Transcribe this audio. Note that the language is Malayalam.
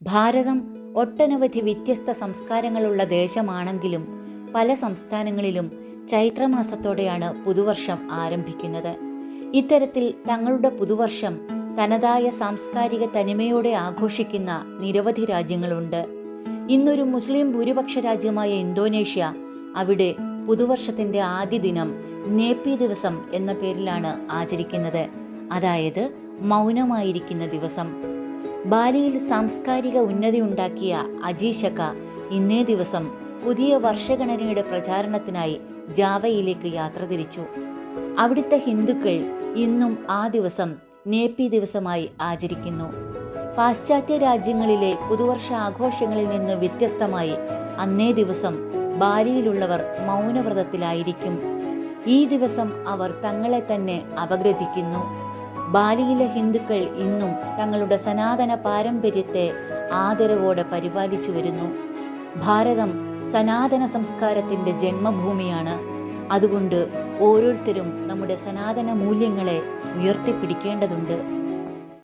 ഭാരതം ഒട്ടനവധി വ്യത്യസ്ത സംസ്കാരങ്ങളുള്ള ദേശമാണെങ്കിലും പല സംസ്ഥാനങ്ങളിലും ചൈത്രമാസത്തോടെയാണ് പുതുവർഷം ആരംഭിക്കുന്നത്. ഇത്തരത്തിൽ തങ്ങളുടെ പുതുവർഷം തനതായ സാംസ്കാരിക തനിമയോടെ ആഘോഷിക്കുന്ന നിരവധി രാജ്യങ്ങളുണ്ട്. ഇന്നൊരു മുസ്ലിം ഭൂരിപക്ഷ രാജ്യമായ ഇന്തോനേഷ്യ അവിടെ പുതുവർഷത്തിൻ്റെ ആദ്യ ദിനം നേപ്പി ദിവസം എന്ന പേരിലാണ് ആചരിക്കുന്നത്, അതായത് മൗനമായിരിക്കുന്ന ദിവസം. ബാലിയിൽ സാംസ്കാരിക ഉന്നതി ഉണ്ടാക്കിയ അജീഷക ഇന്നേ ദിവസം പുതിയ വർഷഗണനയുടെ പ്രചാരണത്തിനായി ജാവയിലേക്ക് യാത്ര തിരിച്ചു. അവിടുത്തെ ഹിന്ദുക്കൾ ഇന്നും ആ ദിവസം നേപ്പി ദിവസമായി ആചരിക്കുന്നു. പാശ്ചാത്യ രാജ്യങ്ങളിലെ പുതുവർഷ ആഘോഷങ്ങളിൽ നിന്ന് വ്യത്യസ്തമായി അന്നേ ദിവസം ബാലിയിലുള്ളവർ മൗനവ്രതത്തിലായിരിക്കും. ഈ ദിവസം അവർ തങ്ങളെ തന്നെ അപഗ്രഥിക്കുന്നു. ബാലിയിലെ ഹിന്ദുക്കൾ ഇന്നും തങ്ങളുടെ സനാതന പാരമ്പര്യത്തെ ആദരവോടെ പരിപാലിച്ചു വരുന്നു. ഭാരതം സനാതന സംസ്കാരത്തിൻ്റെ ജന്മഭൂമിയാണ്. അതുകൊണ്ട് ഓരോരുത്തരും നമ്മുടെ സനാതന മൂല്യങ്ങളെ ഉയർത്തിപ്പിടിക്കേണ്ടതുണ്ട്.